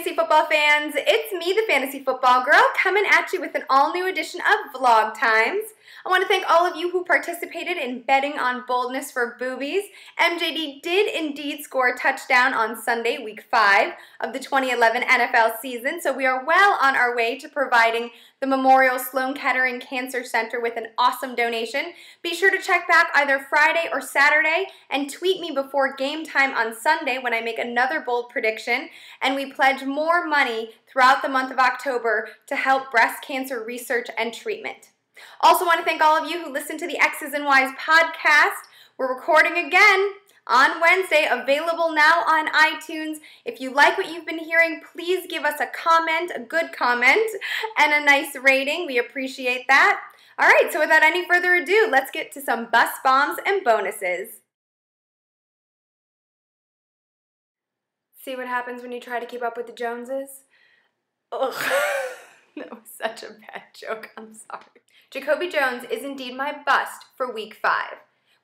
fantasy football fans, it's me, the Fantasy Football Girl, coming at you with an all-new edition of Vlog Times. I want to thank all of you who participated in betting on boldness for boobies. MJD did indeed score a touchdown on Sunday, week 5 of the 2011 NFL season, so we are well on our way to providing the Memorial Sloan Kettering Cancer Center with an awesome donation. Be sure to check back either Friday or Saturday and tweet me before game time on Sunday when I make another bold prediction, and we pledge more money throughout the month of October to help breast cancer research and treatment. Also want to thank all of you who listen to the X's and Y's podcast. We're recording again on Wednesday, available now on iTunes. If you like what you've been hearing, please give us a comment, a good comment, and a nice rating. We appreciate that. All right, so without any further ado, let's get to some bus bombs and bonuses. See what happens when you try to keep up with the Joneses? Ugh, that was such a bad joke, I'm sorry. Jacoby Jones is indeed my bust for week 5.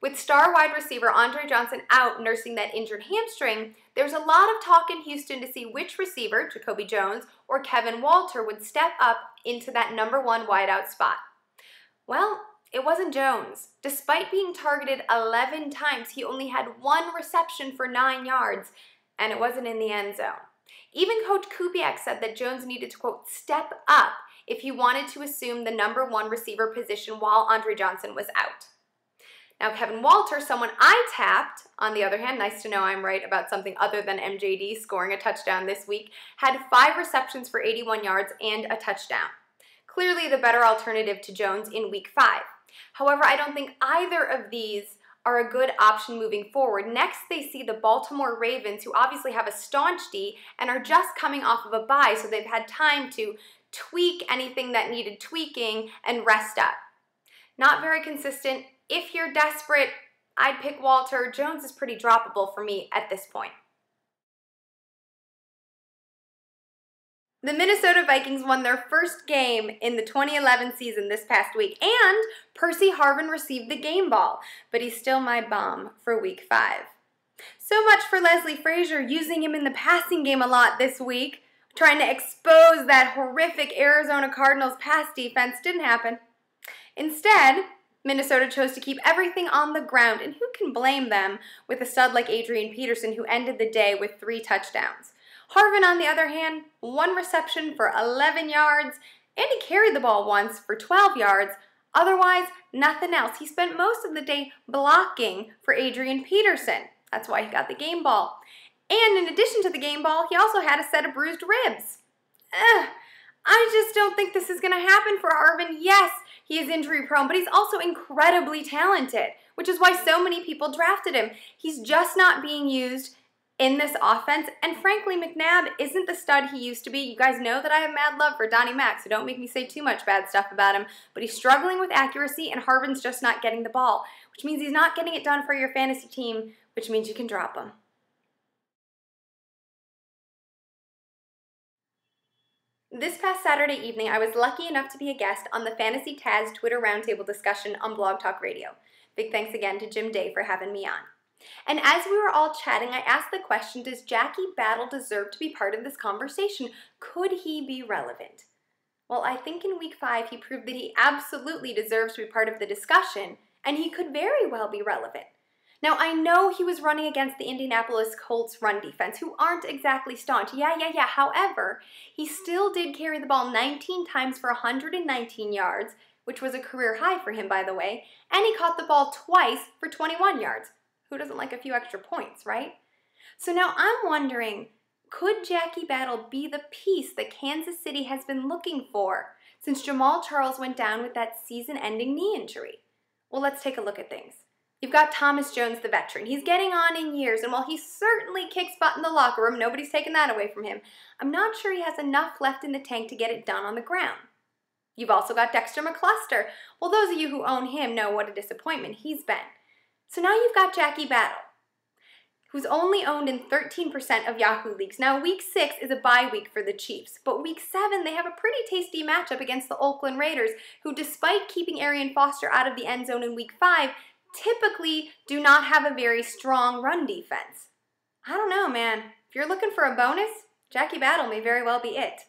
With star wide receiver Andre Johnson out nursing that injured hamstring, there's a lot of talk in Houston to see which receiver, Jacoby Jones or Kevin Walter, would step up into that number 1 wideout spot. Well, it wasn't Jones. Despite being targeted 11 times, he only had 1 reception for 9 yards, and it wasn't in the end zone. Even Coach Kubiak said that Jones needed to, quote, step up if he wanted to assume the number 1 receiver position while Andre Johnson was out. Now, Kevin Walter, someone I tapped, on the other hand, nice to know I'm right about something other than MJD scoring a touchdown this week, had 5 receptions for 81 yards and a touchdown. Clearly the better alternative to Jones in week 5. However, I don't think either of these are a good option moving forward. Next, they see the Baltimore Ravens, who obviously have a staunch D and are just coming off of a bye, so they've had time to tweak anything that needed tweaking and rest up. Not very consistent. If you're desperate, I'd pick Walter. Jones is pretty droppable for me at this point. The Minnesota Vikings won their first game in the 2011 season this past week, and Percy Harvin received the game ball, but he's still my bomb for week 5. So much for Leslie Frazier, using him in the passing game a lot this week. Trying to expose that horrific Arizona Cardinals pass defense didn't happen. Instead, Minnesota chose to keep everything on the ground, and who can blame them with a stud like Adrian Peterson, who ended the day with 3 touchdowns. Harvin, on the other hand, 1 reception for 11 yards, and he carried the ball once for 12 yards. Otherwise, nothing else. He spent most of the day blocking for Adrian Peterson. That's why he got the game ball. And in addition to the game ball, he also had a set of bruised ribs. I just don't think this is going to happen for Harvin. Yes, he is injury prone, but he's also incredibly talented, which is why so many people drafted him. He's just not being used in this offense, and frankly, McNabb isn't the stud he used to be. You guys know that I have mad love for Donnie Mack, so don't make me say too much bad stuff about him, but he's struggling with accuracy, and Harvin's just not getting the ball, which means he's not getting it done for your fantasy team, which means you can drop him. This past Saturday evening, I was lucky enough to be a guest on the Fantasy Taz Twitter Roundtable discussion on Blog Talk Radio. Big thanks again to Jim Day for having me on. And as we were all chatting, I asked the question, does Jackie Battle deserve to be part of this conversation? Could he be relevant? Well, I think in week 5, he proved that he absolutely deserves to be part of the discussion, and he could very well be relevant. Now, I know he was running against the Indianapolis Colts run defense, who aren't exactly staunch. Yeah. However, he still did carry the ball 19 times for 119 yards, which was a career high for him, by the way, and he caught the ball twice for 21 yards. Who doesn't like a few extra points, right? So now I'm wondering, could Jackie Battle be the piece that Kansas City has been looking for since Jamal Charles went down with that season-ending knee injury? Well, let's take a look at things. You've got Thomas Jones, the veteran. He's getting on in years, and while he certainly kicks butt in the locker room, nobody's taking that away from him, I'm not sure he has enough left in the tank to get it done on the ground. You've also got Dexter McCluster. Well, those of you who own him know what a disappointment he's been. So now you've got Jackie Battle, who's only owned in 13% of Yahoo leagues. Now, week 6 is a bye week for the Chiefs, but week 7, they have a pretty tasty matchup against the Oakland Raiders, who, despite keeping Arian Foster out of the end zone in week 5, typically do not have a very strong run defense. I don't know, man. If you're looking for a bonus, Jackie Battle may very well be it.